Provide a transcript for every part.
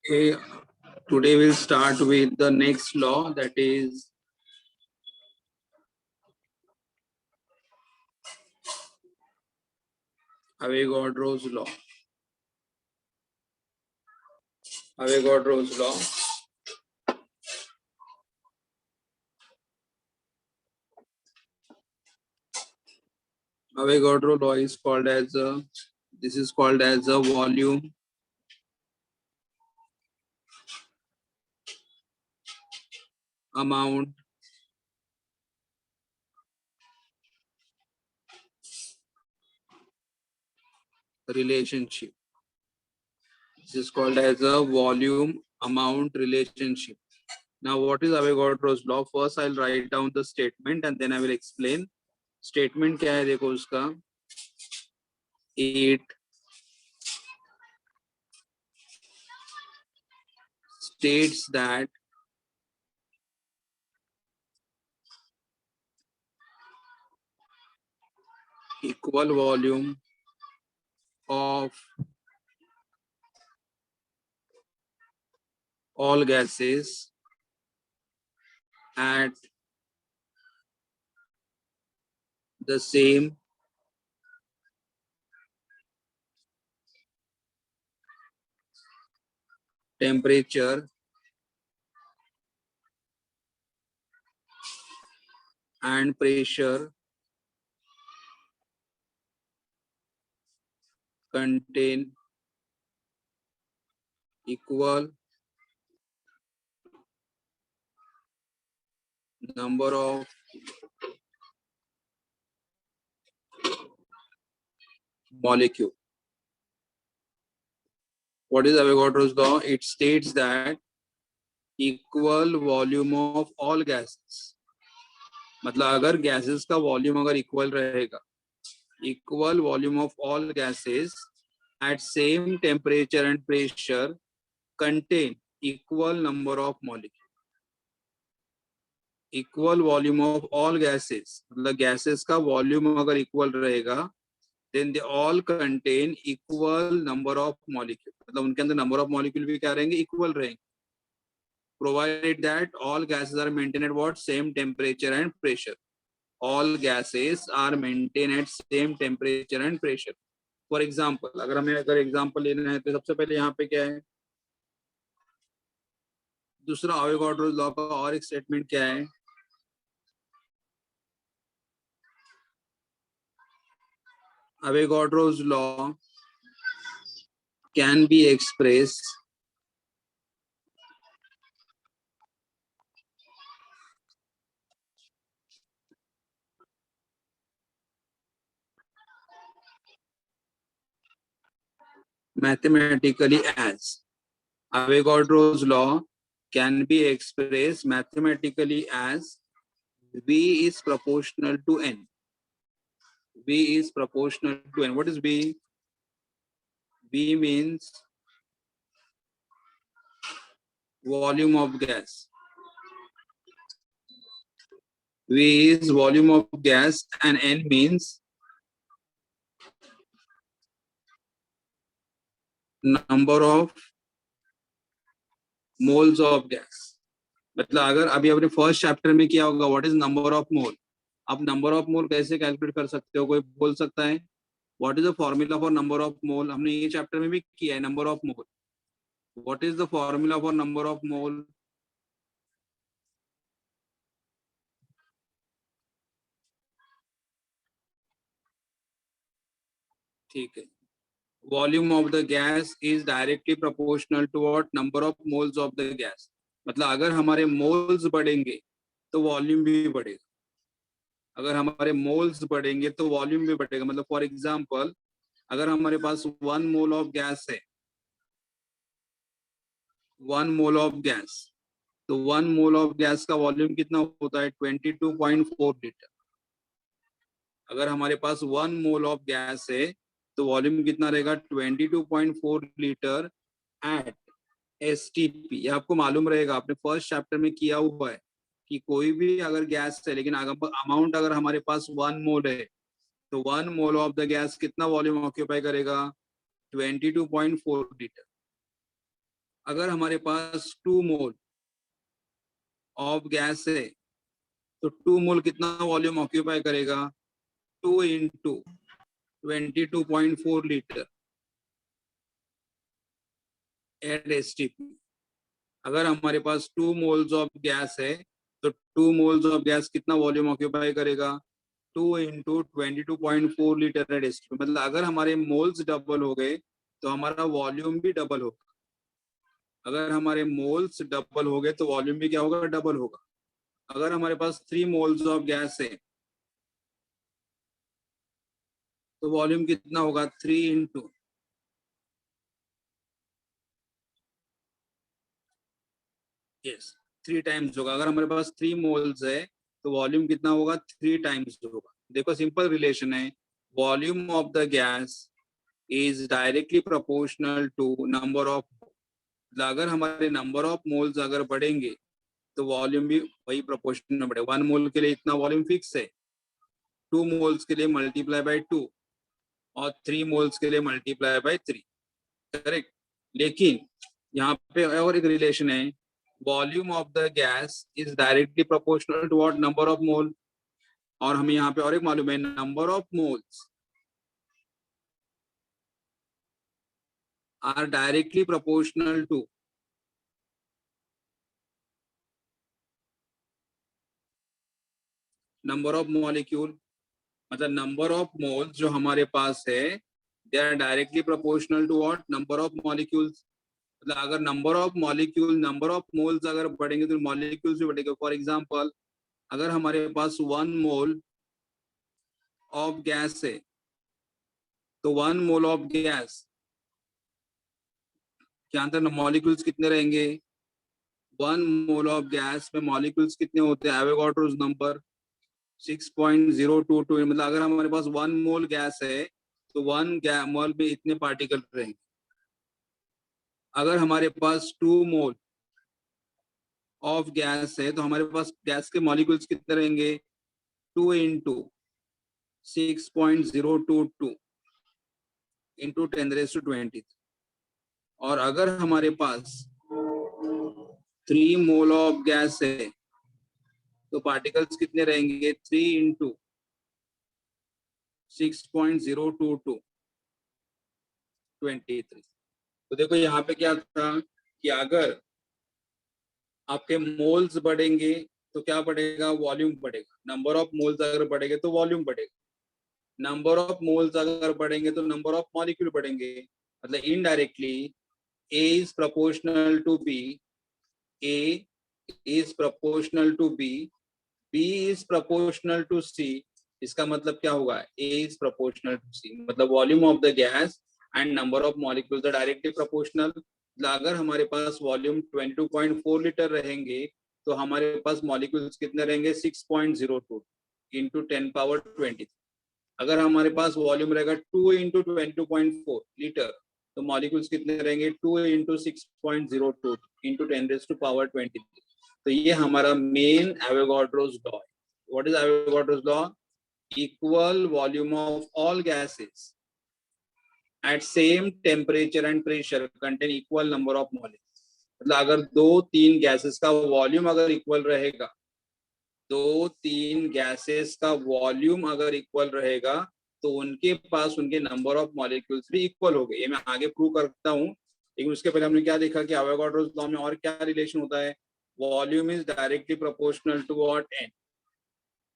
Okay, today we'll start with the next law, that is Avogadro's law. Avogadro's law. Avogadro law is called as a volume amount relationship. This is called as a volume amount relationship. Now, what is Avogadro's law? First, I'll write down the statement and then I will explain. Statement क्या है देखो उसका. It states that equal volume of all gases at the same temperature and pressure contain equal number of molecule. What is Avogadro's law? It states that equal volume of all gases. मतलब अगर gases का volume अगर equal रहेगा, equal volume of all gases at same temperature and pressure contain equal number of molecules. Equal volume of all gases, मतलब gases का volume अगर equal रहेगा, then they all contain equal number of molecule. मतलब उनके अंदर number of molecule भी क्या रहेंगे, equal रहेंगे. Provided that all gases are maintained at what? Same temperature and pressure. All gases are maintained at same temperature and pressure. For example, अगर हमें example लेना है तो सबसे पहले यहाँ पे क्या है, दूसरा Avogadro's law का और एक statement क्या है, Avogadro's law can be expressed mathematically as. Avogadro's law can be expressed mathematically as V is proportional to N. V is proportional to N. What is V? V means volume of gas. V is volume of gas and N means number of moles of gas. मतलब अगर अभी अपने first chapter में किया होगा what is number of मोल, आप number of मोल कैसे calculate कर सकते हो, कोई बोल सकता है what is the formula for number of mole? हमने ये चैप्टर में भी किया है, number of mole. What is the formula for number of mole? ठीक है, volume of the gas is directly proportional to what? Number of moles of the gas. मतलब अगर हमारे मोल्स बढ़ेंगे तो वॉल्यूम भी बढ़ेगा, अगर हमारे मोल्स बढ़ेंगे तो वॉल्यूम भी बढ़ेगा. मतलब फॉर एग्जांपल अगर हमारे पास 1 मोल ऑफ गैस है, 1 मोल ऑफ गैस, तो 1 मोल ऑफ गैस का वॉल्यूम कितना होता है? 22.4 लीटर. अगर हमारे पास 1 मोल ऑफ गैस है तो वॉल्यूम कितना रहेगा? 22.4 लीटर एट एसटीपी. ये आपको मालूम रहेगा, आपने फर्स्ट चैप्टर में किया हुआ है कि कोई भी अगर गैस है लेकिन अमाउंट अगर हमारे पास 1 मोल है तो 1 मोल ऑफ द गैस कितना वॉल्यूम ऑक्यूपाई करेगा? 22.4 लीटर. अगर हमारे पास 2 मोल ऑफ गैस है तो 2 मोल कितना वॉल्यूम ऑक्यूपाई करेगा? 2 इंटू 22.4 लीटर एट एसटीपी। अगर हमारे पास 2 मोल्स ऑफ गैस है तो 2 मोल्स ऑफ गैस कितना वॉल्यूम ऑक्यूपाई करेगा? 2 इंटू 22.4 लीटर एट एसटीपी। मतलब अगर हमारे मोल्स डबल हो गए तो हमारा वॉल्यूम भी डबल होगा। अगर हमारे मोल्स डबल हो गए तो वॉल्यूम भी क्या होगा? डबल होगा। अगर हमारे पास 3 मोल्स ऑफ गैस है तो वॉल्यूम कितना होगा? 3 इंटू यस 3 टाइम्स होगा। अगर हमारे पास 3 मोल्स है तो वॉल्यूम कितना होगा? 3 टाइम्स होगा। देखो सिंपल रिलेशन है, volume of the gas is directly proportional to number of. अगर हमारे नंबर ऑफ मोल्स अगर बढ़ेंगे तो वॉल्यूम भी वही प्रोपोर्शन में बढ़ेगा। 1 मोल के लिए इतना वॉल्यूम फिक्स है, 2 मोल्स के लिए मल्टीप्लाई बाय 2 और 3 मोल्स के लिए मल्टीप्लाई बाय 3। करेक्ट। लेकिन यहाँ पे और एक रिलेशन है, volume of the gas is directly proportional to what? Number of mole. और हमें यहाँ पे और एक मालूम है, number of moles are directly proportional to number of molecule. मतलब नंबर ऑफ मोल्स जो हमारे पास है they are directly proportional to what? Number of molecules. मतलब अगर number of molecule number of moles अगर बढ़ेंगे तो मॉलिक्यूल्स भी बढ़ेंगे। फॉर एग्जांपल अगर हमारे पास 1 मोल ऑफ गैस है तो 1 मोल ऑफ गैस के अंदर मॉलिक्यूल्स कितने रहेंगे? 1 मोल ऑफ गैस में मॉलिक्यूल्स कितने होते हैं? Avogadro's number 6.022। मतलब अगर हमारे पास 1 मोल गैस है तो 1 मोल में इतने पार्टिकल रहेंगे। अगर हमारे पास 2 मोल ऑफ गैस है तो हमारे पास गैस के मॉलिक्यूल्स कितने रहेंगे? 2 इंटू 6.022 इंटू 10⁻²⁰। और अगर हमारे पास 3 मोल ऑफ गैस है तो पार्टिकल्स कितने रहेंगे? 3 इंटू 6.022 23। तो देखो यहाँ पे क्या था कि अगर आपके मोल्स बढ़ेंगे तो क्या बढ़ेगा? वॉल्यूम बढ़ेगा। नंबर ऑफ मोल्स अगर बढ़ेंगे तो वॉल्यूम बढ़ेगा। नंबर ऑफ मोल्स अगर बढ़ेंगे तो नंबर ऑफ मॉलिक्यूल बढ़ेंगे। मतलब indirectly A is proportional to B, A is proportional to B, B is proportional to C। इसका मतलब क्या होगा? A is proportional to C। मतलब volume of the gas and number of molecules are directly proportional. अगर हमारे पास volume 22.4 litre रहेंगे तो हमारे पास मॉलिक्यूल्स कितने रहेंगे? 6.02 इंटू 10⁻20। अगर हमारे पास वॉल्यूम रहेगा 2 इंटू 22.4 लीटर तो मॉलिक्यूल्स कितने रहेंगे? 2 इंटू 6.02 इंटू 10⁻20। तो ये हमारा मेन एवोगाड्रोस लॉ है। What is Avogadro's law? Equal volume of all gases at same temperature and pressure contain equal number of molecules. मतलब अगर 2-3 गैसेस का वॉल्यूम अगर इक्वल रहेगा, 2-3 गैसेस का वॉल्यूम अगर इक्वल रहेगा तो उनके पास उनके नंबर ऑफ मॉलिक्यूल्स भी इक्वल हो गए। ये मैं आगे प्रूव करता हूँ, लेकिन उसके पहले हमने क्या देखा कि एवोगाड्रोस लॉ में और क्या रिलेशन होता है? Volume is directly proportional to what? N.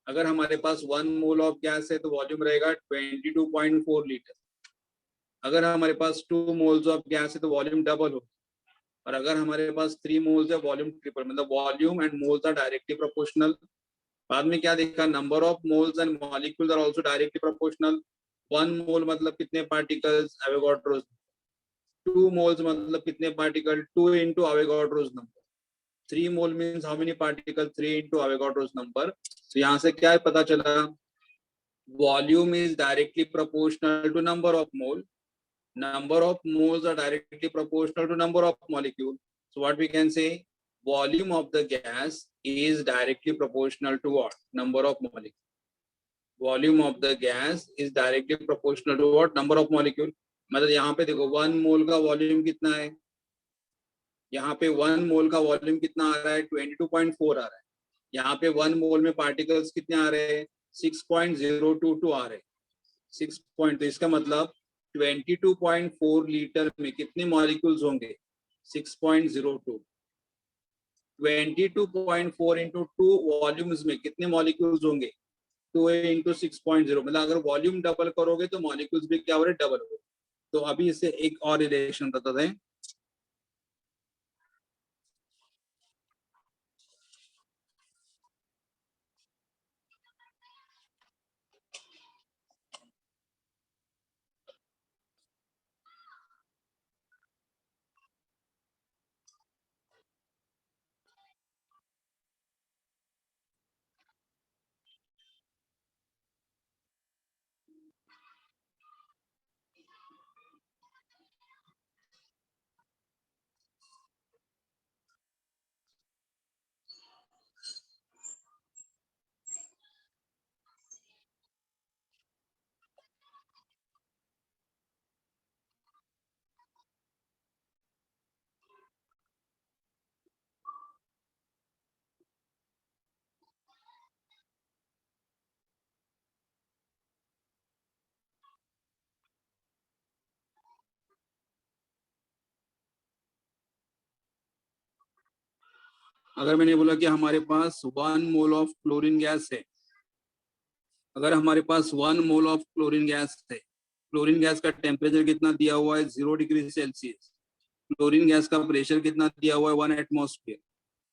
अगर हमारे पास 1 मोल ऑफ गैस है तो वॉल्यूम रहेगा 22.4 लीटर। अगर हमारे पास 2 मोल्स ऑफ गैस है तो वॉल्यूम डबल हो। और अगर हमारे पास 3 मोल्स है वॉल्यूम ट्रिपल। मतलब volume and moles are directly proportional. बाद में क्या देखा? Number of moles and molecules are also directly proportional. 1 mole मतलब कितने पार्टिकल्स? एवोगाड्रोस। 2 मोल्स मतलब कितने particle? 2 into Avogadro's number. 3 mole means how many particle? 3 into Avogadro's number. तो यहाँ से क्या पता चला? Volume is directly proportional to number of mole, number of moles are directly proportional to number of molecule. So what we can say, volume of the gas is directly proportional to what? Number of molecule. Volume of the gas is directly proportional to what? Number of molecule. मतलब यहाँ पे देखो 1 मोल का volume कितना है? यहाँ पे 1 मोल का वॉल्यूम कितना आ रहा है, 22.4 आ रहा है। यहाँ पे 1 मोल में पार्टिकल्स कितने आ रहे हैं, 6.022 आ रहे हैं। 6 पॉइंट, तो इसका मतलब 22.4 लीटर में कितने मॉलिक्यूल्स होंगे, 6.02। 22.4 इंटू 2 वॉल्यूम्स में कितने मॉलिक्यूल्स होंगे, 2 इंटू 6.0। मतलब अगर वॉल्यूम डबल करोगे तो मॉलिक्यूल्स भी क्या हो रहे, डबल हो रहे। तो अभी इसे एक और रिलेशन बताते हैं। अगर मैंने बोला कि हमारे पास 1 मोल ऑफ क्लोरीन गैस है, अगर हमारे पास 1 मोल ऑफ क्लोरीन गैस है, क्लोरीन गैस का टेम्परेचर कितना दिया हुआ है, 0 डिग्री सेल्सियस। क्लोरीन गैस का प्रेशर कितना दिया हुआ है, 1 एटमॉस्फेयर।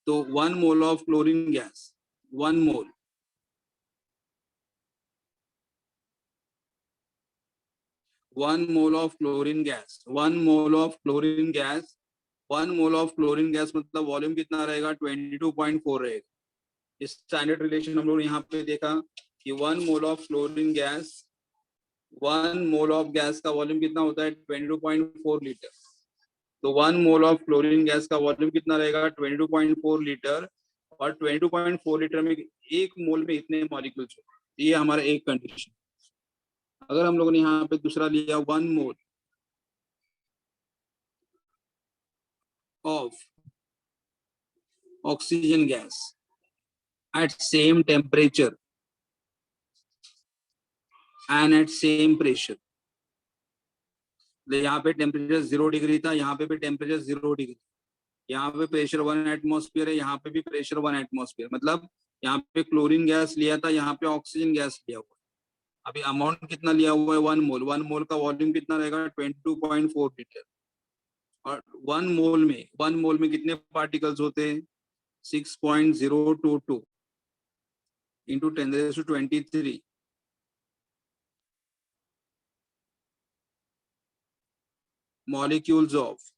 तो 1 mole of chlorine gas, 1 mole, 1 mole of chlorine gas, 1 mole of chlorine gas, 1 mole of chlorine gas मतलब वॉल्यूम कितना रहेगा, 22.4 रहेगा। स्टैंडर्ड रिलेशन हम लोग यहाँ पे देखा कि 1 mole of chlorine gas, 1 mole of gas का वॉल्यूम कितना होता है, 22.4 लीटर। तो 1 मोल ऑफ क्लोरीन गैस का वॉल्यूम कितना रहेगा, 22.4 लीटर। और 22.4 लीटर में एक मोल में इतने मॉलिक्यूल्स होते हैं। ये हमारा एक कंडीशन। अगर हम लोगों ने यहाँ पे दूसरा लिया, 1 mole of oxygen gas at same temperature and at same pressure। यहाँ पे टेम्परेचर 0 डिग्री था, यहाँ पे भी टेम्परेचर 0 डिग्री, यहाँ पे प्रेशर 1 एटमॉस्फेयर है, यहाँ पे भी प्रेशर 1 एटमॉस्फेयर। मतलब यहाँ पे क्लोरीन गैस लिया था, यहाँ पे ऑक्सीजन गैस लिया हुआ। अभी अमाउंट कितना लिया हुआ है, 1 मोल। 1 मोल का वॉल्यूम कितना रहेगा, 22.4 लीटर। और 1 मोल में कितने पार्टिकल्स होते हैं, 6.022 into 10⁻23 molecules of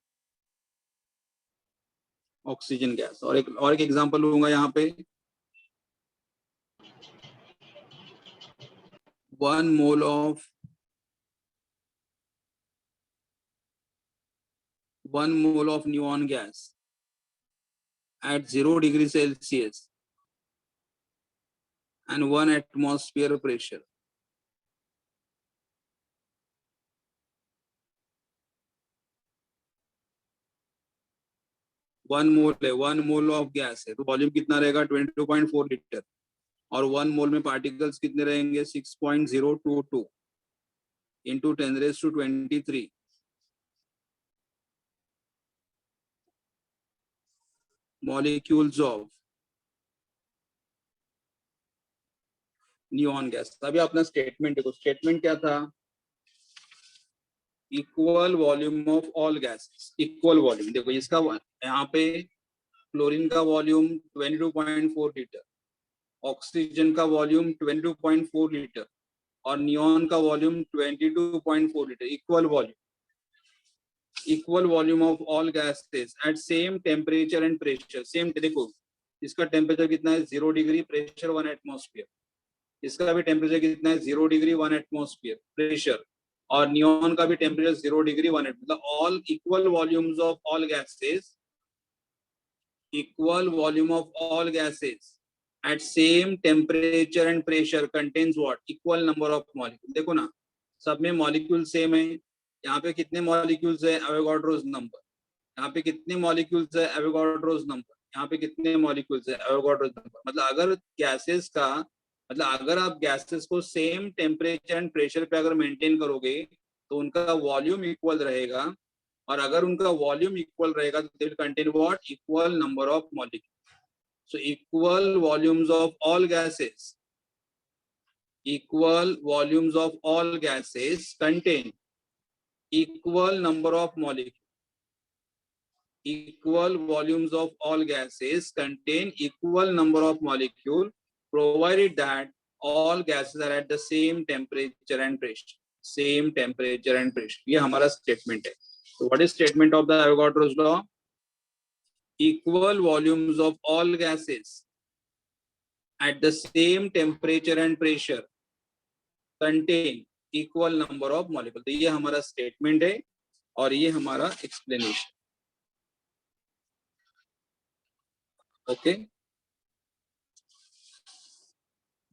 oxygen gas. और एक एग्जांपल लूंगा यहाँ पे, 1 mole of 1 mole of neon gas at 0 degree Celsius and 1 atmosphere pressure। 1 mole है, 1 मोल ऑफ गैस है, तो वॉल्यूम कितना रहेगा, 22.4 लीटर। और 1 मोल में पार्टिकल्स कितने रहेंगे, 6.022 into 10⁻23 molecules of neon gas. अभी अपना स्टेटमेंट देखो, स्टेटमेंट क्या था, equal volume of all gases. Equal volume देखो, इसका यहाँ पे क्लोरीन का वॉल्यूम 22.4 लीटर, ऑक्सीजन का वॉल्यूम 22.4 लीटर और नियॉन का volume 22.4 litre. Equal volume of all gases at same temperature and pressure. Same, देखो इसका टेम्परेचर कितना है, 0 डिग्री, प्रेशर 1 एटमॉस्फेयर। इसका भी टेम्परेचर कितना है, 0 डिग्री 1 एटमॉस्फेयर प्रेशर। और नियॉन का भी टेम्परेचर 0 डिग्री 1 मतलब all equal volumes of all gases, equal volume of all gases at same temperature and pressure contains what, equal number of molecules। देखो ना, सब में मॉलिक्यूल सेम है। यहाँ पे कितने मॉलिक्यूल्स है, एवोगाड्रोस नंबर। यहाँ पे कितने मॉलिक्यूल्स है, एवोगाड्रोस नंबर। यहाँ पे कितने मॉलिक्यूल्स है, एवोगाड्रोस नंबर। मतलब अगर गैसेस का, मतलब अगर आप गैसेस को सेम टेम्परेचर एंड प्रेशर पे अगर मेंटेन करोगे तो उनका वॉल्यूम इक्वल रहेगा, और अगर उनका वॉल्यूम इक्वल रहेगा तो they will contain what, equal number of molecule. So equal volumes of all gases, equal volumes of all gases contain equal number of molecules. Equal volumes of all gases contain equal number of molecules, provided that all gases are at the same temperature and pressure. Same temperature and pressure. ये हमारा statement है. So what is statement of the Avogadro's law? Equal volumes of all gases at the same temperature and pressure contain equal number of molecules. तो ये हमारा statement है और ये हमारा एक्सप्लेनेशन. ओके,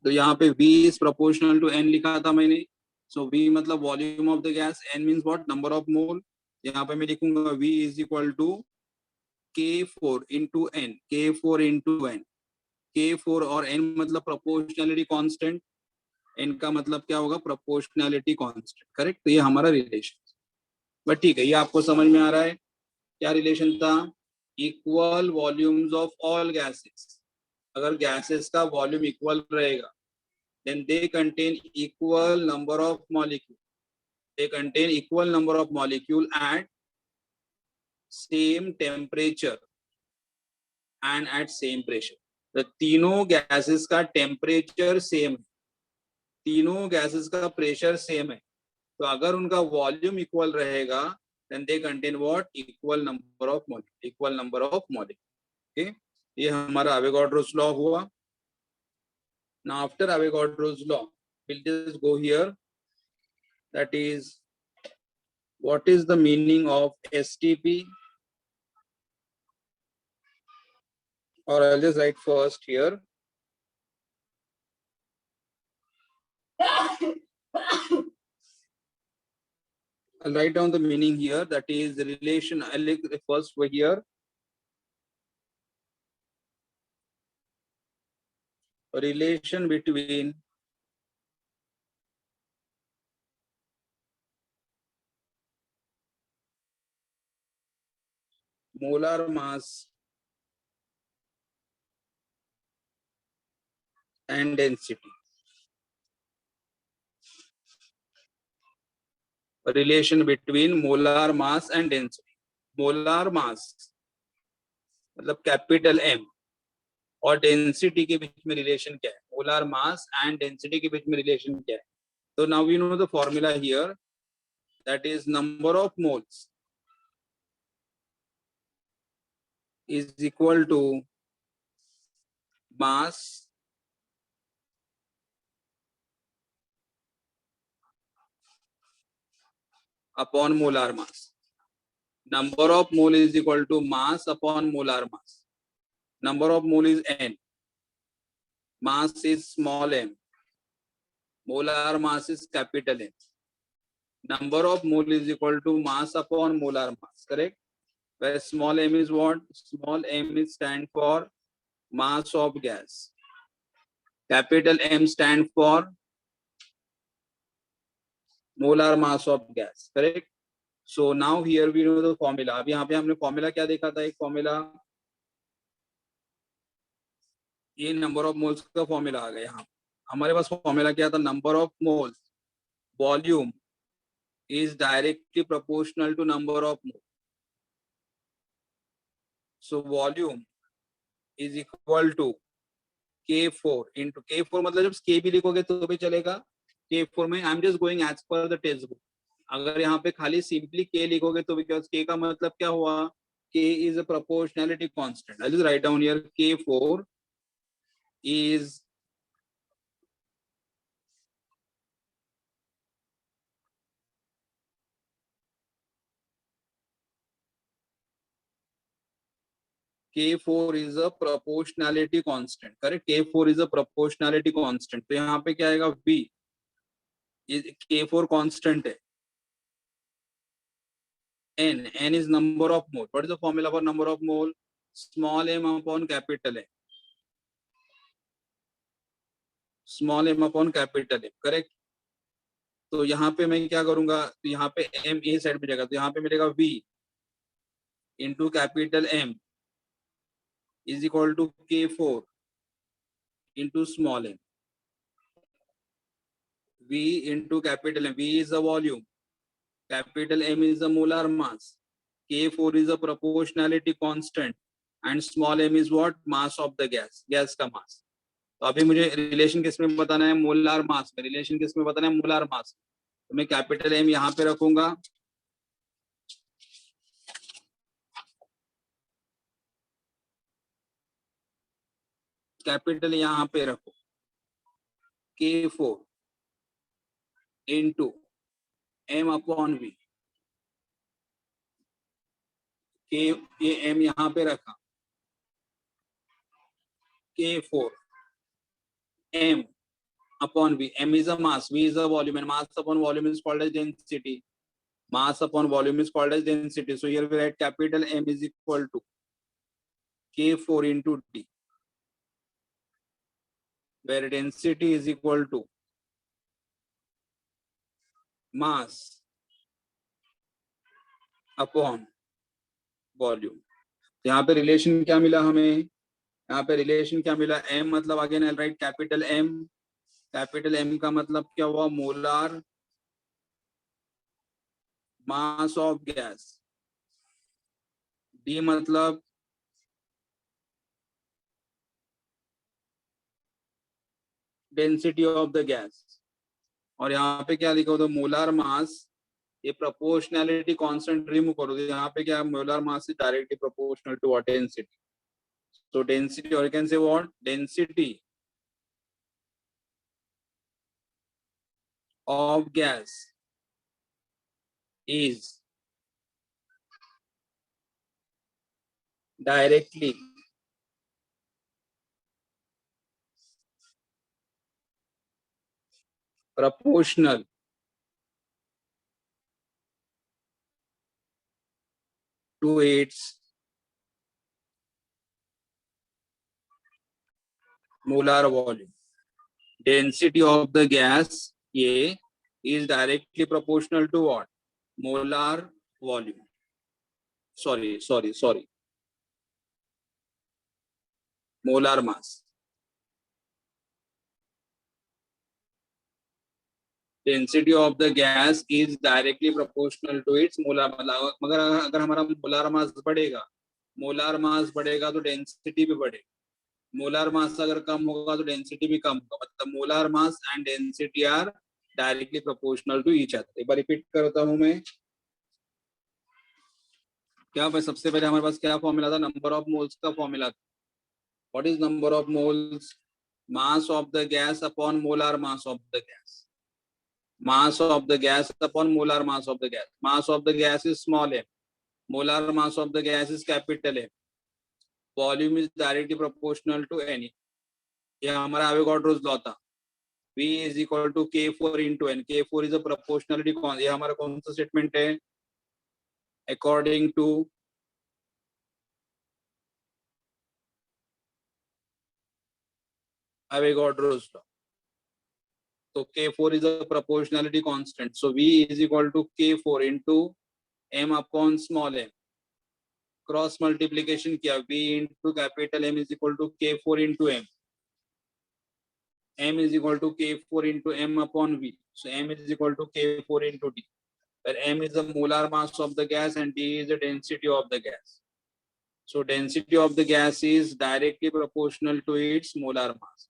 तो यहाँ पे V is proportional to N लिखा था मैंने. सो V मतलब volume of the gas, N means what, number of mole. यहाँ पे मैं लिखूंगा V is equal to K4 into N, K4 into N. K4 और N मतलब प्रोपोर्शनलिटी कांस्टेंट, N का मतलब क्या होगा, प्रोपोर्शनलिटी कांस्टेंट. करेक्ट. तो ये हमारा रिलेशन. बट ठीक है, ये आपको समझ में आ रहा है क्या रिलेशन था. Equal volumes of all gases. अगर गैसेस का वॉल्यूम इक्वल रहेगा then they contain equal number of molecule. They contain equal number of molecule at same temperature and at same pressure. तो तीनों गैसेस का टेम्परेचर सेम है, तीनों gases का pressure same है. तो अगर उनका वॉल्यूम इक्वल रहेगा then they contain what, equal number of molecule. Equal number of molecule. Okay, ये हमारा Avogadro's law हुआ. Now after Avogadro's law, we'll just go here. That is, what is the meaning of STP? Or I'll just write first here. I'll write down the meaning here. That is the relation. I'll look first over here. A relation between molar mass and density. A relation between molar mass and density. Molar mass मतलब capital M और density के बीच में relation क्या है, molar mass and density के बीच में relation क्या है. तो now we know the formula here, that is number of moles is equal to mass upon molar mass. Number of mole is equal to mass upon molar mass. Number of mole is N. Mass is small m. Molar mass is capital M. Number of mole is equal to mass upon molar mass. Correct? Where small m is what? Small m is stand for mass of gas. Capital M stand for molar mass of gas. Correct? So now here we know the formula. अब यहाँ पे हमने formula क्या देखा था, एक formula, ये number of moles का formula आ गया. यहाँ हमारे पास formula क्या था, number of moles volume is directly proportional to number of moles. So volume is equal to K4 into K4 मतलब जब K भी लिखोगे तो भी चलेगा. K4 में I'm just going as per the textbook. अगर यहाँ पे खाली सिंपली K लिखोगे तो because K का मतलब क्या हुआ, K is a proportionality constant. I'll just write down here K4 is K4 is a proportionality constant. Correct? K4 is a proportionality constant. तो यहाँ पे क्या आएगा, V K4 constant है. n is number of mole. What is the formula for number of mole? Small m upon capital M. Small m upon capital M, correct? तो यहाँ पे मैं क्या करूंगा, तो यहाँ पे m ए साइड में जाएगा, तो यहाँ पे मिलेगा v into capital M is equal to K4 into small m. V into capital M. V is the volume. Capital M is the molar mass. K4 is the proportionality constant. And small m is what? Mass of the gas. Gas का mass. तो अभी मुझे relation किस में बताना है? Molar mass में. Relation किस में बताना है? Molar mass. तो मैं कैपिटल M यहाँ पे रखूंगा. कैपिटल यहाँ पे रखो. K4 into M upon V. ये M यहाँ पे रखा. K4 M upon V. M is a mass, V is a volume, and mass upon volume is called as density. Mass upon volume is called as density. So here we write capital M is equal to K4 into D, where density is equal to mass upon volume. यहाँ पे relation क्या मिला हमें? यहाँ पे relation क्या मिला? M मतलब again I write capital M. Capital M का मतलब क्या हुआ? Molar mass of gas. D मतलब डेंसिटी ऑफ द गैस. और यहाँ पे क्या लिखा होता? Molar mass. ये प्रोपोर्शनैलिटी कांस्टेंट रिमूव करो तो यहाँ पे क्या? Molar mass is directly proportional to what? Density. So density, or you can say what? Density of gas is directly proportional to its molar volume. Density of the gas A is directly proportional to what? Molar volume. Sorry. Molar mass. Density of the gas is directly proportional to its molar. मगर अगर हमारा molar mass बढ़ेगा तो density भी बढ़ेगा. Molar mass अगर कम होगा तो डेंसिटी भी कम होगा. मतलब molar mass and density are directly proportional to each other. एक बार रिपीट करता हूं मैं. क्या भाई, सबसे पहले हमारे पास क्या फॉर्मूला था? नंबर ऑफ मोल्स का फॉर्मूला था. What is number of moles? Mass of the gas upon molar mass of the gas. Mass of the gas upon molar mass of the gas. Mass of the gas is small m. Molar mass of the gas is capital M. Volume is directly proportional to n. ये हमारा Avogadro's law था. V is equal to K4 into N. K4 is a proportionality constant. ये हमारा कौन सा statement है? According to Avogadro's law. So K4 is a proportionality constant. So V is equal to K4 into M upon small m. Cross multiplication किया. V into capital M is equal to K4 into M. M is equal to K4 into M upon V. So M is equal to K4 into D. Where M is the molar mass of the gas and D is the density of the gas. So density of the gas is directly proportional to its molar mass.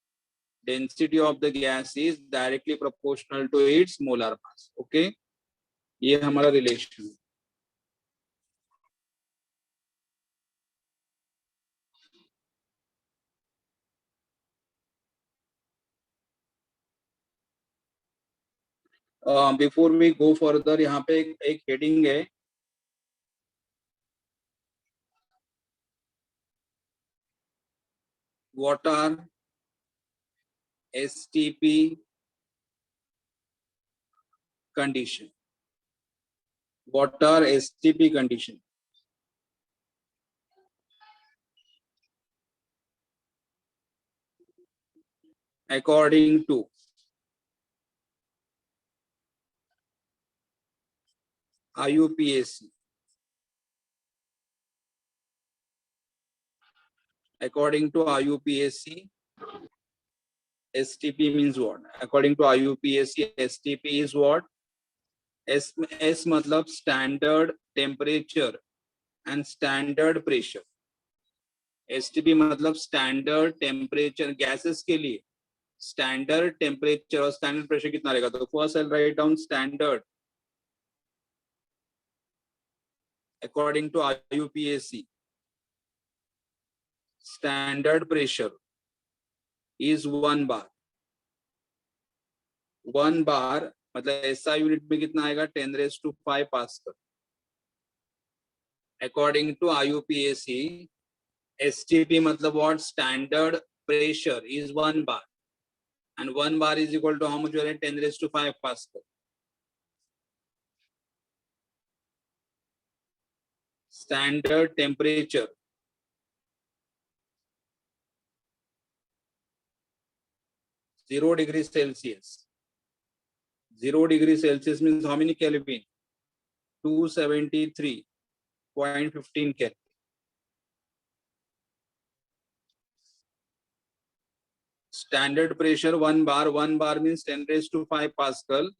Density of the gas is directly proportional to its molar mass. Okay, ये हमारा relation. Before we go further, यहाँ पे एक heading है. What are STP condition? What are STP condition? According to IUPAC. According to IUPAC, STP means what? According to IUPAC, STP is what? S मतलब standard temperature and standard pressure. STP मतलब standard temperature gases के लिए standard temperature और standard pressure कितना रहेगा? तो first I'll write down standard according to IUPAC. Standard pressure is 1 bar. 1 bar मतलब SI unit में कितना आएगा? 10⁵ pascal. According to IUPAC, STP मतलब what? Standard pressure is 1 bar, and 1 bar is equal to how much? 10⁵ Pascal. Standard temperature (0°C). 0°C means how many Kelvin? 273.15 Kelvin. Standard pressure 1 bar. 1 bar means 10⁵ Pascal.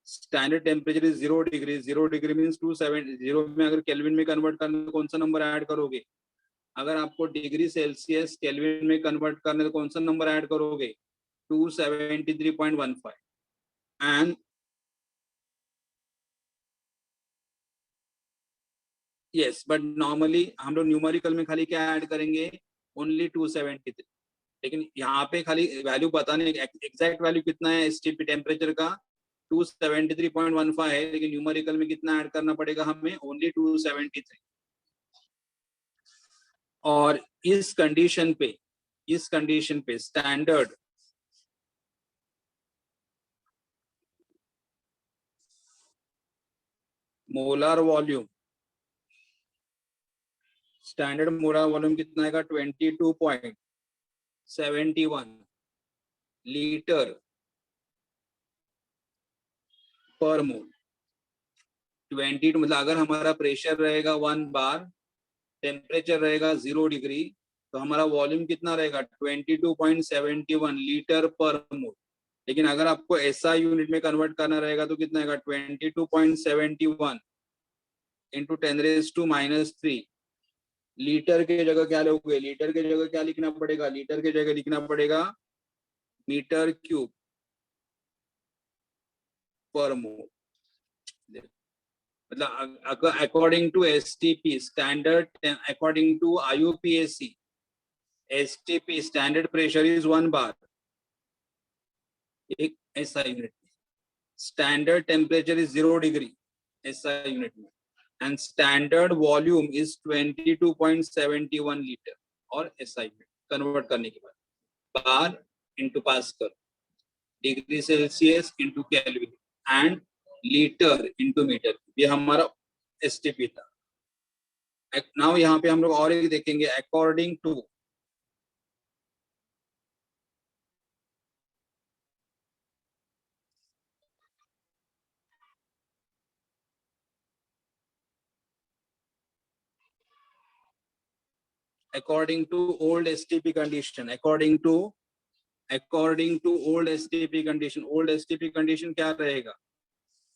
Standard temperature is 0 degree. 0 degree means 270. 0 में अगर kelvin में convert करना तो कौन सा number add करोगे? अगर आपको डिग्री सेल्सियस केल्विन में कन्वर्ट करना तो कौन सा नंबर ऐड करोगे? 273.15. And yes, but normally हम लोग न्यूमेरिकल में खाली क्या ऐड करेंगे? Only 273. लेकिन यहाँ पे खाली वैल्यू पता नहीं एग्जैक्ट वैल्यू कितना है एसटीपी टेम्परेचर का 273.15 है, लेकिन न्यूमेरिकल में कितना ऐड करना पड़ेगा हमें? ओनली 273. और इस कंडीशन पे स्टैंडर्ड मोलर वॉल्यूम कितना आएगा? 22.71 लीटर पर मोल. 22 मतलब अगर हमारा प्रेशर रहेगा 1 बार, टेम्परेचर रहेगा 0 डिग्री, तो हमारा वॉल्यूम कितना रहेगा? 22.71 लीटर पर मोल. लेकिन अगर आपको एसआई यूनिट में कन्वर्ट करना रहेगा तो कितना आएगा? 22.71 इंटू 10⁻³ लीटर के जगह क्या लोगे? लीटर के जगह क्या लिखना पड़ेगा? लीटर के जगह लिखना पड़ेगा मीटर क्यूब पर मोल. मतलब according to STP standard, according to IUPAC, STP standard pressure is 1 bar एक एसआई यूनिट में. Standard temperature is 0 degree SI unit में, and standard volume is 22.71 litre और एसआई यूनिट कन्वर्ट करने के बाद bar into pascal, degree Celsius into kelvin and litre into metre. ये हमारा STP था. नाउ यहाँ पे हम लोग और एक देखेंगे according to old STP condition. According to old STP condition. Old STP condition क्या रहेगा?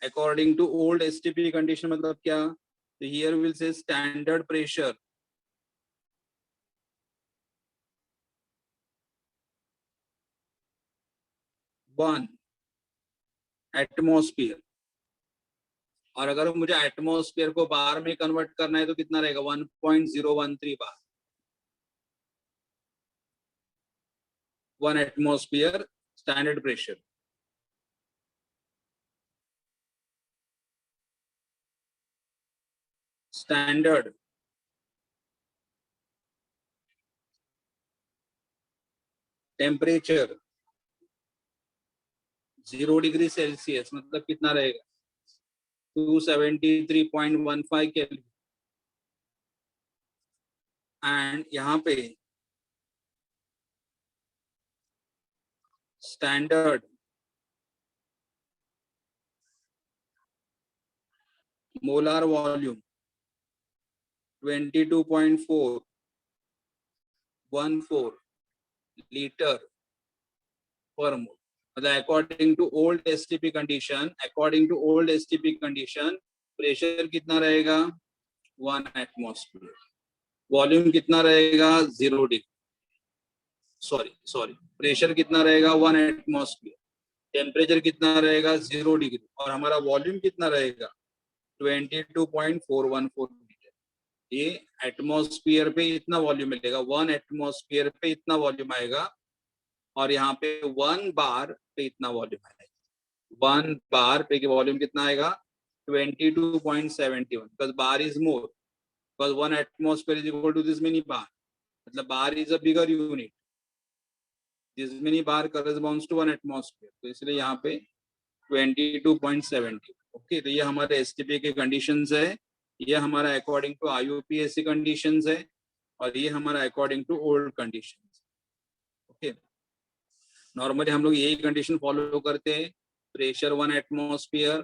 According to old STP condition मतलब क्या? तो here we'll say standard pressure one atmosphere, और अगर मुझे एटमॉस्फेयर को बार में कन्वर्ट करना है तो कितना रहेगा? 1.013 बार. 1 atmosphere standard pressure. Standard temperature 0 degree Celsius मतलब कितना रहेगा? 273.15 केल्विन। एंड यहाँ पे स्टैंडर्ड मोलार वॉल्यूम 22.414 लीटर पर मोल। मतलब according to old STP condition, pressure कितना रहेगा 1 एटमॉस्फेयर, वॉल्यूम कितना रहेगा 0 डिग्री, सॉरी प्रेशर कितना रहेगा 1 एटमॉस्फेयर, टेम्परेचर कितना रहेगा 0 डिग्री, और हमारा वॉल्यूम कितना रहेगा 22.414 लीटर। ये एटमॉस्फेयर पे इतना वॉल्यूम मिलेगा, 1 एटमॉस्फेयर पे इतना वॉल्यूम आएगा, और यहाँ पे 1 बार पे इतना वॉल्यूम आएगा। 1 बार पे वॉल्यूम कितना आएगा 22.71, because bar is more, because 1 atmosphere is equal to this many bar, मतलब bar is a bigger unit, this many bar corresponds to 1 atmosphere, तो इसलिए यहाँ पे 22.70। ओके, तो ये हमारे एसटीपी के कंडीशंस है, ये हमारा अकॉर्डिंग टू आईयूपीएसी कंडीशंस है, और ये हमारा according to old conditions. Okay, normally हम लोग यही कंडीशन फॉलो करते हैं, pressure 1 atmosphere,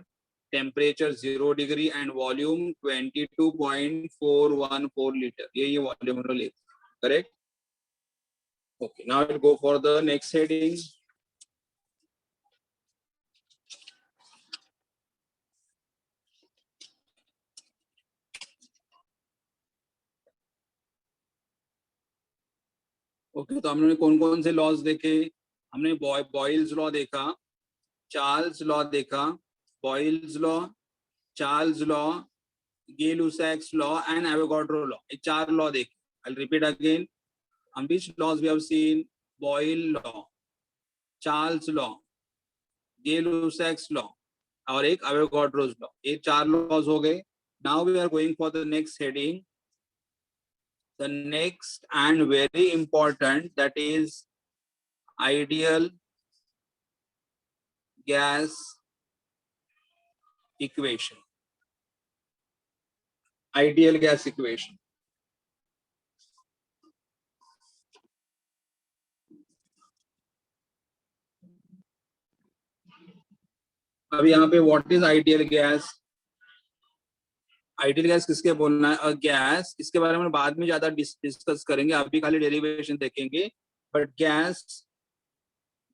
temperature 0 degree and volume 22.414 litre, ये वॉल्यूम हम लोग, correct. Okay, now we'll go for the next heading. Okay, तो हमने कौन कौन से लॉज देखे, हमने बॉयल्स लॉ देखा, चार्ल्स लॉ देखा, Boyle's law, Charles law, Gay Lussac's law and Avogadro law, ये 4 लॉ देखे। I'll repeat again, on which laws we have seen, Boyle law, Charles law, Gay-Lussac's law और एक एवोगाड्रोस लॉ, ये 4 laws हो गए। Now we are going for the next heading, the next and very important, that is ideal gas equation, ideal gas equation। अभी यहाँ पे what is ideal gas, ideal gas किसके बोलना है, गैस, इसके बारे में बाद में ज्यादा डिस्कस करेंगे, अभी खाली डेरिवेशन देखेंगे। But gas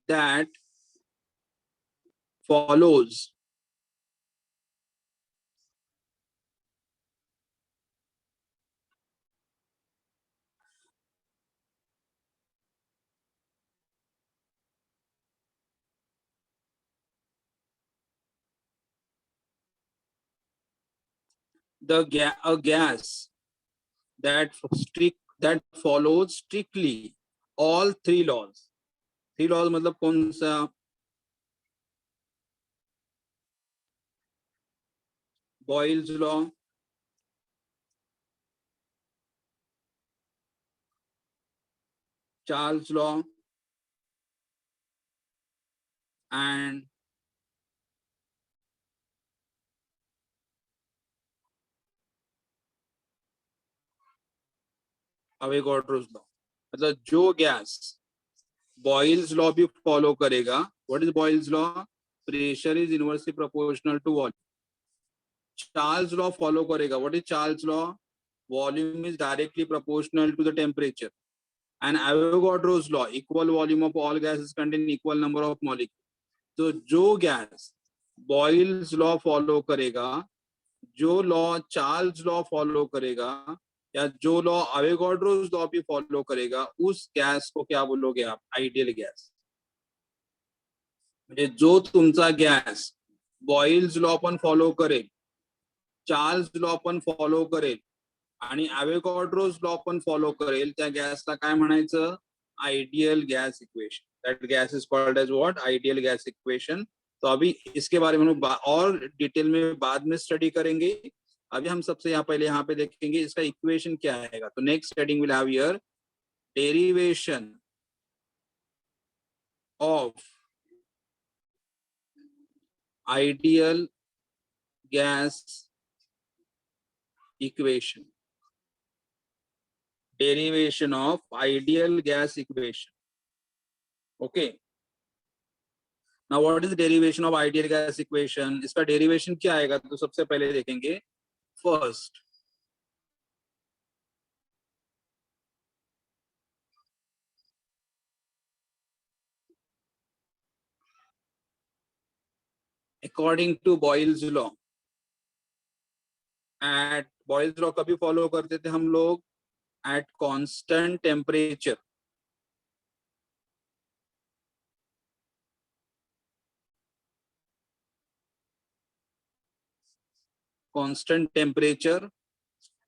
that follows a gas that follows strictly all 3 laws। 3 laws मतलब कौन सा, Boyle's law, Charles law and Avogadro's law. मतलब जो गैस बॉयल्स लॉ भी फॉलो करेगा, what is Boyle's law, pressure is inversely proportional to volume. Charles law follow करेगा, what is Charles law, volume is directly proportional to the temperature. And Avogadro's law, equal volume of all gases contain equal number of molecule. तो जो gas Boyle's law follow करेगा, जो law Charles law follow करेगा, या जो law Avogadro's law भी follow करेगा, उस गैस को क्या बोलोगे आप, आइडियल गॅस। म्हणजे जो तुमचा गॅस बॉयल्स लॉ पण फॉलो करेल, चार्ल्स लॉ पण फॉलो करेल आणि एवोगाड्रोस लॉ पण फॉलो करेल, त्या गॅसला काय म्हणायचं, ideal gas equation. That gas is called as what, ideal gas equation. तो अभी इसके बारे में हम और डिटेल में बाद में स्टडी करेंगे। अभी हम सबसे पहले यहाँ पे देखेंगे इसका इक्वेशन क्या आएगा। तो next heading will have here derivation of ideal gas equation, derivation of ideal gas equation. Okay. Now what is the derivation of ideal gas equation? इसका derivation क्या आएगा? तो सबसे पहले देखेंगे first. According to Boyle's law, at Boyle's law कभी follow करते थे हम लोग? At constant temperature, constant temperature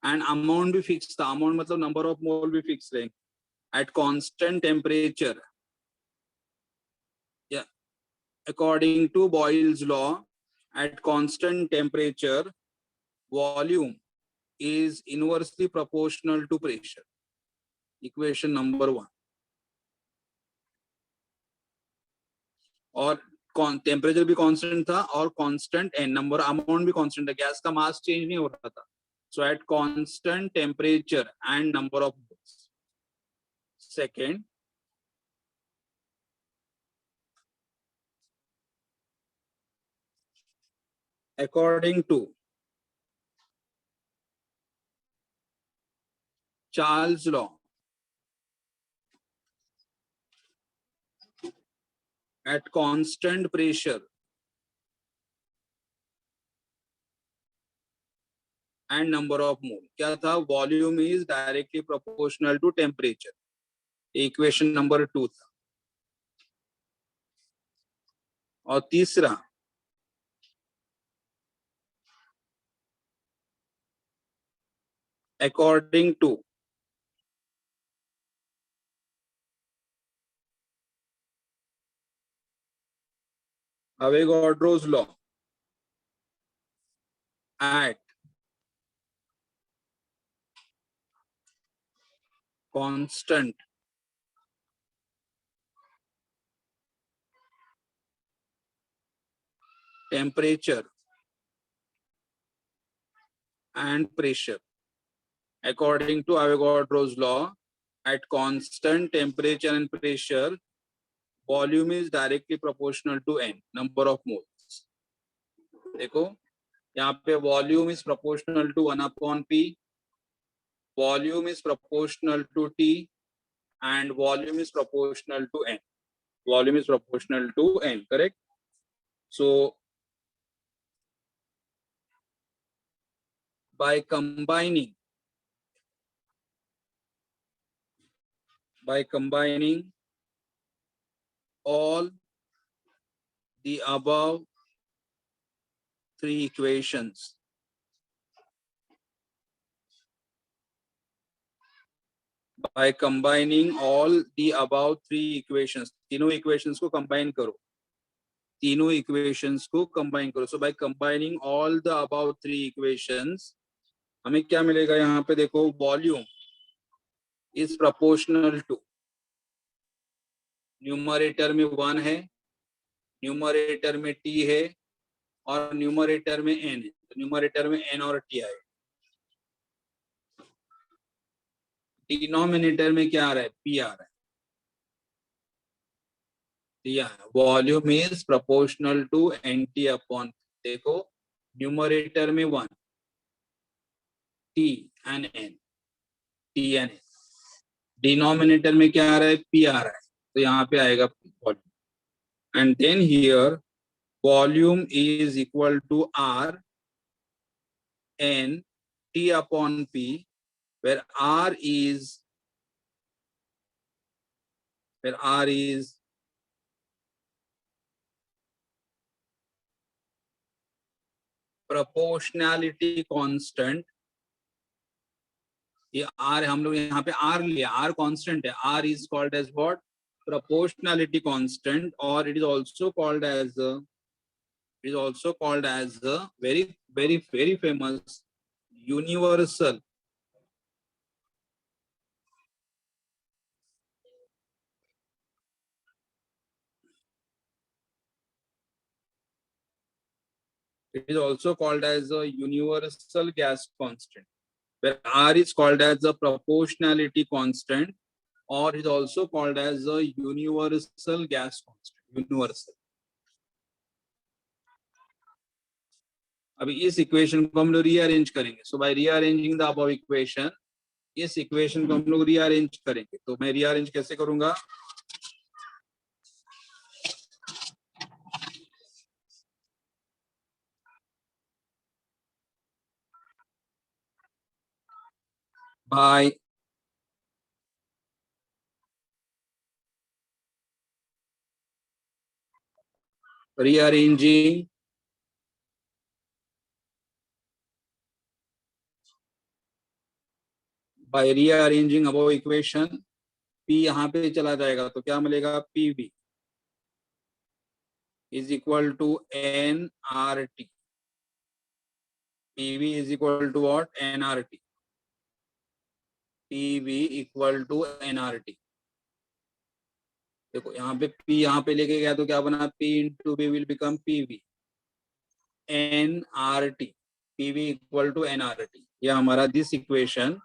and amount भी fixed था. Amount मतलब number of mole भी fixed रहेंगे. At constant temperature, yeah, according to Boyle's law, at constant temperature, volume is inversely proportional to pressure. Equation number 1. और temperature भी constant था और constant n, number amount भी constant है. Gas का mass change नहीं हो रहा था. So at constant temperature and number of moles. Second, according to Charles' law, at constant pressure and number of mole, क्या था? Volume is directly proportional to temperature. Equation number 2 था. और तीसरा, according to Avogadro's law, at constant temperature and pressure, according to Avogadro's law, at constant temperature and pressure, volume is directly proportional to n, number of moles. देखो यहाँ पे volume is proportional to 1 upon p, volume is proportional to t, and volume is proportional to n. Volume is proportional to n, correct? So by combining all the above 3 equations, by combining all the above 3 equations, तीनों equations को combine करो, तीनों equations को combine करो. So by combining all the above 3 equations, हमें क्या मिलेगा? यहाँ पे देखो, volume is proportional to, numerator में 1 है, न्यूमरेटर में t है और न्यूमरेटर में n है. तो न्यूमरेटर में n और t आए. डिनोमिनेटर में क्या आ रहा है? p आ रहा है. दिया है volume is proportional to nt upon. देखो न्यूमरेटर में 1, t and n, t and n. Denominator में क्या आ रहा है? p आ रहा है. तो यहाँ पे आएगा volume. And then here volume is equal to r n t upon p, where r is proportionality constant. ये r हम लोग यहाँ पे r लिया, r constant है. r is called as what? Proportionality constant, or it is also called as a very very very famous universal It is also called as a universal gas constant, where R is called as a proportionality constant, or is also called as a universal gas constant. Universal. अभी इस equation को हम लोग rearrange करेंगे. So by rearranging the above equation, इस equation को हम लोग रीअरेंज करेंगे. तो मैं रीअरेंज कैसे करूंगा? By rearranging above equation, P यहाँ पे चला जाएगा तो क्या मिलेगा? PV is equal to nRT. PV is equal to what? nRT. PV equal to nRT. देखो यहाँ पे P यहाँ पे लेके गया तो क्या बना? P into V will become PV. nRT. PV equal to nRT. यह हमारा this equation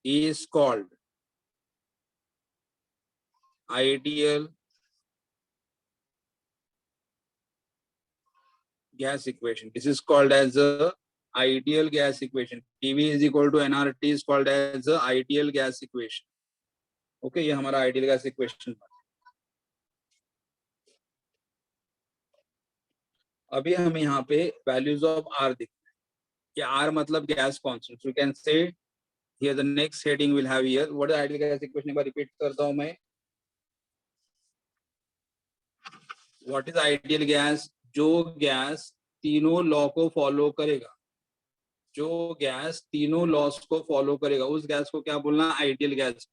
is called ideal gas equation. This is called as a ideal gas equation. PV is equal to nRT is called as a ideal gas equation. Okay, ये हमारा ideal gas equation. अभी हम यहाँ पे values of R देखते हैं कि R मतलब gas constant. So you can say here the next heading will have here what is ideal gas equation. एक बार repeat करता हूँ मैं. What is ideal gas? जो गैस तीनों लॉ को फॉलो करेगा, जो गैस तीनों लॉस को फॉलो करेगा, उस गैस को क्या बोलना? Ideal gas.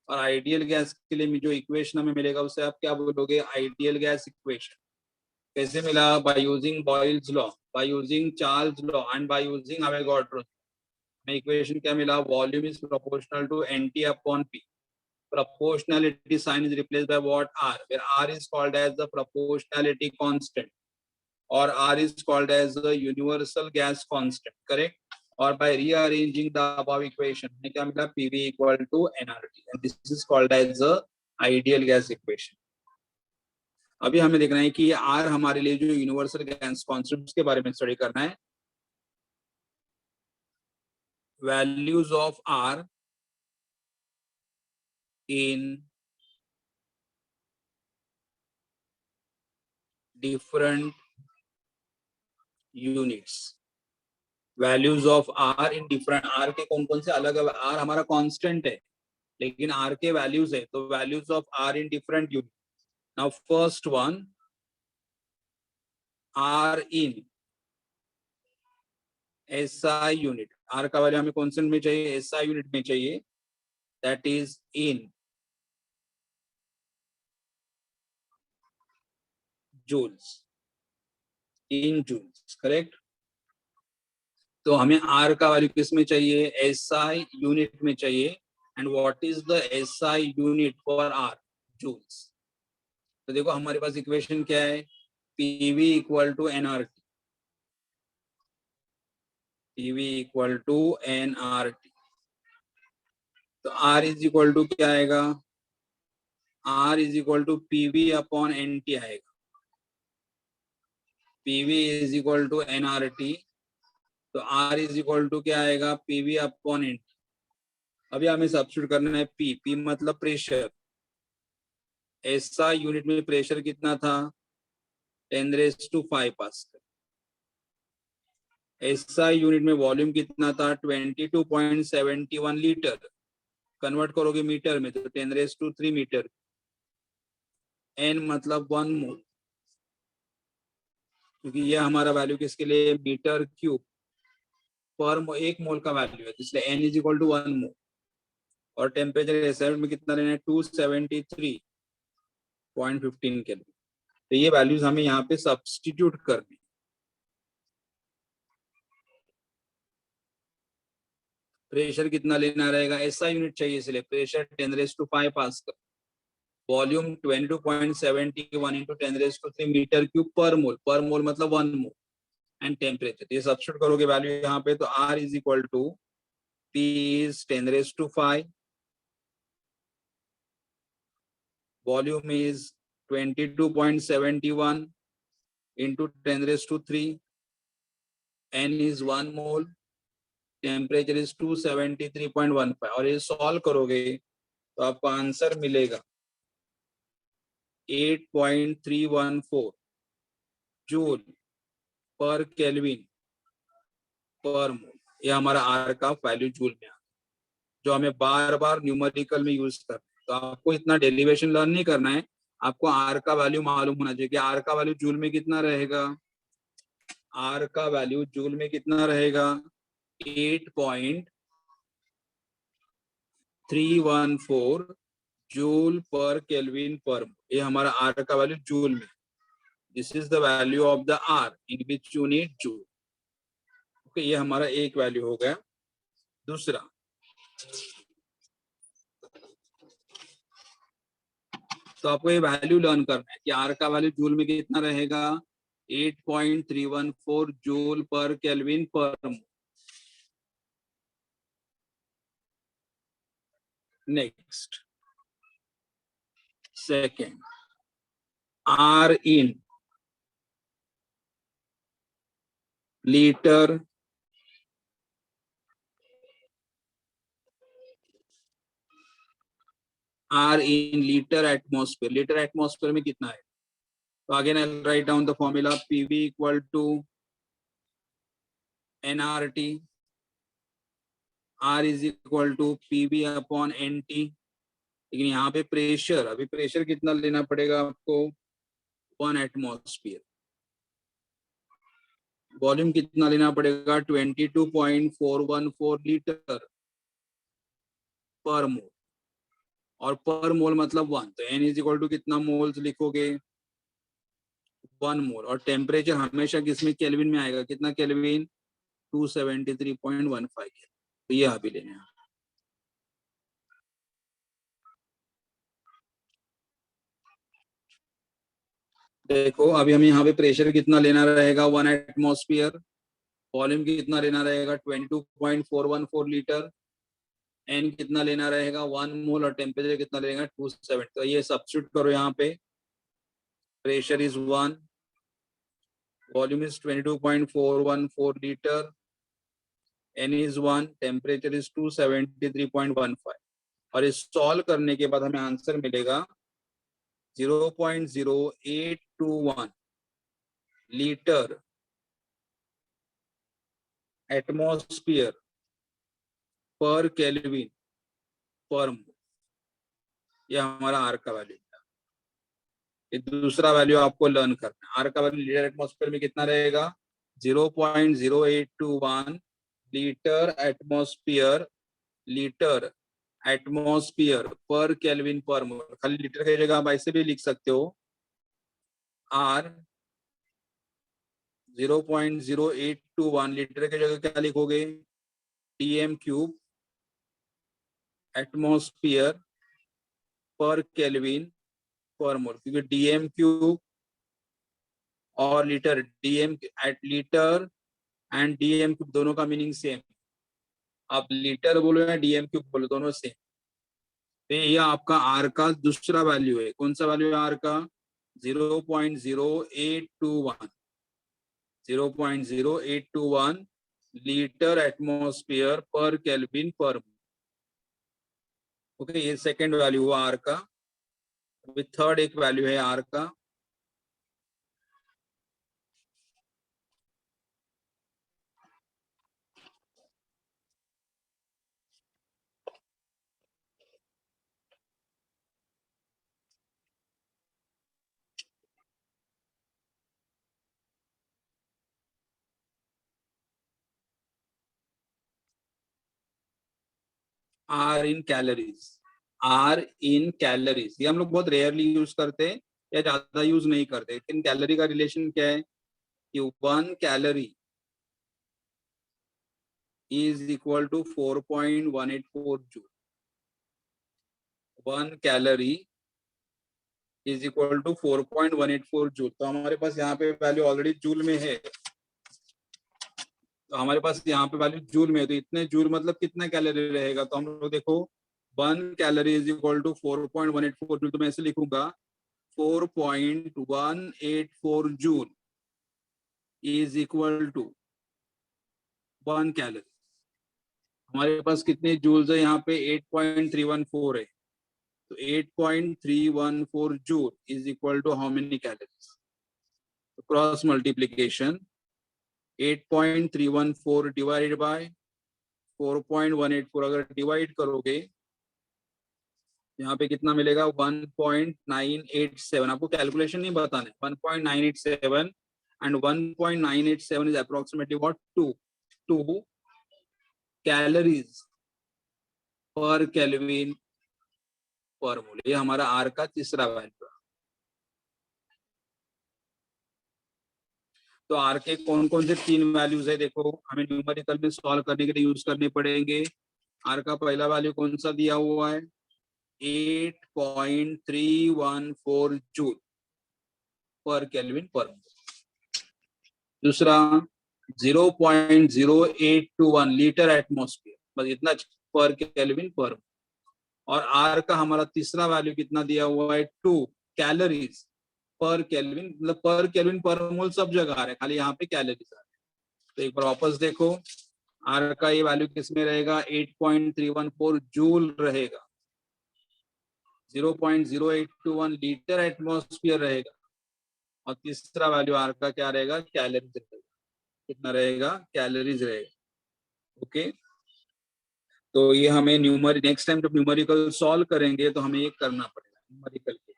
और आइडियल गैस के लिए जो इक्वेशन हमें मिलेगा उसे आप क्या बोलोगे? Ideal gas equation. कैसे मिला? By using Boyle's law, by using Charles law and by using Avogadro. हमें इक्वेशन क्या मिला? Volume is proportional to nt upon p. Proportionality sign is replaced by what? R, where R is called as the proportionality constant, or R is called as the universal gas constant. Correct? Or by rearranging the above equation, हमें क्या मिला? PV equal to nRT, and this is called as the ideal gas equation. अभी हमें देखना है कि R हमारे लिए जो यूनिवर्सल गैस कॉन्स्टेंट के बारे में स्टडी करना है. Values of R in different units. Values of R in different, R के कौन कौन से अलग, R हमारा कांस्टेंट है लेकिन R के वैल्यूज है, तो values of R in different units. Now first one, R in SI unit. R का वैल्यू हमें कांस्टेंट में चाहिए, SI यूनिट में चाहिए, that is in joules. In joules, correct? तो हमें R का वैल्यू किस में चाहिए? SI यूनिट में चाहिए. And what is the SI unit for R? Joules. तो देखो हमारे पास इक्वेशन क्या है? PV equal to nRT. PV equal to nRT. तो R is equal to क्या आएगा? R is equal to PV upon NT आएगा. PV is equal to nRT. तो R is equal to क्या आएगा? PV upon NT. अभी हमें substitute करना है P. P मतलब प्रेशर. SI यूनिट में प्रेशर कितना था? 10⁵ पास्कल. SI यूनिट में वॉल्यूम कितना था? 22.71 लीटर. कन्वर्ट करोगे मीटर में तो 10⁵ मीटर. N मतलब 1 मोल, क्योंकि यह हमारा वैल्यू किसके लिए? मीटर क्यूब पर एक मोल का वैल्यू है, इसलिए N इज इक्वल टू 1 मोल. और टेम्परेचर SI में कितना लेना है? 273.15 केल्विन. तो ये वैल्यूज हमें यहाँ पे सब्स्टिट्यूट करनी. प्रेशर कितना लेना रहेगा, ऐसा यूनिट चाहिए, इसलिए pressure 10⁵ pascal, volume 22.71 into 10⁵ metre cube पर मोल मतलब 1 मोल, एंड टेम्परेचर ये सब्स्टिट्यूट करोगे वैल्यू यहाँ पे, तो R is equal to P is 10⁵, volume is 22.71 into 10⁵, N is 1 mole, temperature is 273.15, और ये सॉल्व करोगे तो आपको आंसर मिलेगा 8.314 जूल पर केल्विन पर मोल। ये हमारा आर का वैल्यू जूल में आ, जो हमें बार बार न्यूमेरिकल में यूज करना है। तो आपको इतना डेरिवेशन लर्न नहीं करना है, आपको आर का वैल्यू मालूम होना चाहिए कि आर का वैल्यू जूल में कितना रहेगा। आर का वैल्यू जूल में कितना रहेगा, 8.314 जूल पर केल्विन पर मोल। ये हमारा आर का वैल्यू जूल में, this is the value of the R in which you need joule. Okay, ये हमारा एक वैल्यू हो गया। दूसरा, तो आपको ये वैल्यू लर्न करना है कि आर का वैल्यू जूल में कितना रहेगा, 8.314 जूल पर केल्विन पर mole. Next, second, R in litre R in litre atmosphere. Litre atmosphere में कितना है, तो again I write down the formula, PV equal to nRT, R is equal to PV upon nT. लेकिन यहाँ पे pressure, अभी pressure कितना लेना पड़ेगा आपको, 1 एटमॉस्फेयर। वॉल्यूम कितना लेना पड़ेगा, 22.414 लीटर पर मोल, और पर मोल मतलब 1, तो एन इज इक्वल टू कितना मोल्स लिखोगे, 1 मोल। और टेम्परेचर हमेशा किसमें, केल्विन में आएगा, कितना केल्विन, 273.15 केल्विन। तो ये अभी लेने हैं। देखो अभी हमें यहाँ पे प्रेशर कितना लेना रहेगा, 1 एटमॉस्फेयर, वॉल्यूम कितना लेना रहेगा, 22.414 लीटर, एन कितना लेना रहेगा, 1 मोल, और टेम्परेचर कितना लेगा, 270। तो ये सब्स्टिट्यूट करो यहाँ पे, pressure is 1, volume is 22.414 litre, N is 1, temperature is 273.15, और इस सॉल्व करने के बाद हमें आंसर मिलेगा 0.0821 लीटर एटमॉस्फेयर पर केल्विन पर मोल। ये हमारा आर का वैल्यू है। ये दूसरा वैल्यू आपको लर्न करना है, आर का वैल्यू लीटर एटमॉस्फेयर में कितना रहेगा, 0.0821 लीटर एटमॉस्फेयर पर केल्विन पर मोल। खाली लीटर की जगह आप ऐसे भी लिख सकते हो, आर 0.0821 लीटर की जगह क्या लिखोगे, टीएम क्यूब एटमॉस्फेयर पर केल्विन पर मोल, क्योंकि डीएम क्यूब और litre, DM at litre and DM cube दोनों का मीनिंग सेम। आप लीटर बोलो या डीएम क्यूब बोलो, दोनों सेम। तो ये आपका आर का दूसरा वैल्यू है। कौन सा वैल्यू है आर का, 0.0821 0.0821 लीटर एटमॉस्फेयर पर केल्विन पर मोल। ओके, ये सेकंड वैल्यू हुआ आर का। अभी थर्ड एक वैल्यू है आर का, R in calories. R in calories ये हम लोग बहुत रेयरली यूज करते हैं या ज्यादा यूज नहीं करते, लेकिन कैलोरी का रिलेशन क्या है कि 1 calorie is equal to 4.184 joule. 1 calorie is equal to 4.184 joule. तो हमारे पास यहाँ पे वैल्यू ऑलरेडी जूल में है, तो हमारे पास यहाँ पे वैल्यू जूल में है, तो इतने जूल मतलब कितना कैलोरी रहेगा. तो हम लोग देखो 1 calorie is equal to 4.184 joule. तो मैं ऐसे लिखूंगा 4.184 joule is equal to 1 calorie. हमारे पास कितने जूल्स है यहाँ पे 8.314 है, तो 8.314 joule is equal to how many calories. तो क्रॉस मल्टीप्लीकेशन 8.314 डिवाइडेड बाय 4.184, अगर डिवाइड करोगे यहाँ पे कितना मिलेगा 1.987. आपको कैलकुलेशन नहीं बताना है. 1.987 and 1.987 is approximately what 2 calories पर केल्विन पर मोल. ये हमारा आर का तीसरा वैल्यू है. तो आर के कौन कौन से 3 वैल्यूज है देखो, हमें न्यूमेरिकल में सॉल्व करने के लिए यूज करने पड़ेंगे. आर का पहला वैल्यू कौन सा दिया हुआ है 8.314 जूल पर केल्विन पर मोल. दूसरा 0.0821 लीटर एटमॉस्फेयर, बस इतना पर केल्विन पर मोल. और आर का हमारा तीसरा वैल्यू कितना दिया हुआ है 2 कैलोरीज पर केल्विन, मतलब पर केल्विन पर मोल सब जगह आ रहा है, खाली यहाँ पे कैलोरीज आ रहे हैं. तो एक बार वापस देखो आर का ये वैल्यू किसमें रहेगा 8.314 जूल रहेगा, 0.0821 लीटर एटमॉस्फेयर रहेगा, और तीसरा वैल्यू आर का क्या रहेगा कैलोरीज रहेगा. कितना रहेगा कैलोरीज रहेगा. ओके, तो ये हमें नेक्स्ट टाइम जब न्यूमेरिकल सॉल्व करेंगे तो हमें ये करना पड़ेगा न्यूमेरिकल के.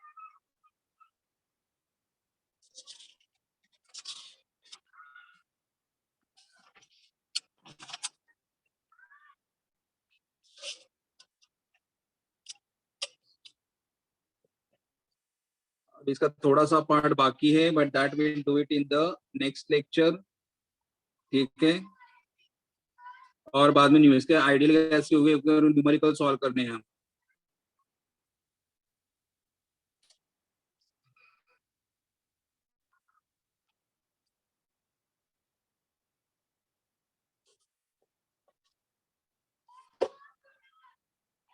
इसका थोड़ा सा पार्ट बाकी है, but that will do it in the next lecture. ठीक है, और बाद में इसके आइडियल कैसे हुए न्यूमेरिकल सॉल्व करने हैं हम.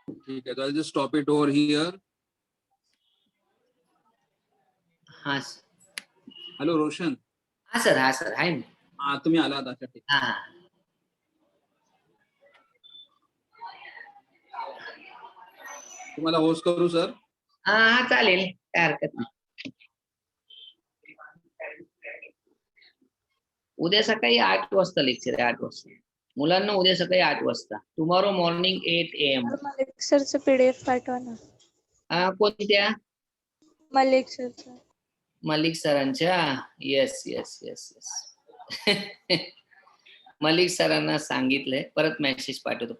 ठीक है, तो I just stop it over here. हाँ हॅलो रोशन. हाँ सर आहे मी. हा तुम्ही आलात. अच्छा ठीक. हाँ तुम्हाला होस्ट करू सर. हाँ चालेल, काय हरकत नाही. उद्या सकाळी 8 वाजता लेक्चर आहे. 8 वाजता मुलांना, उद्या सकाळी 8 वाजता. Tomorrow morning 8 AM. लेक्चरचं PDF पाठवा ना. कोणत्या लेक्चरचं मलिक सरांच्या. Yes yes yes yes. Malik सरांना सांगितलंय, परत मेसेज पाठवतो.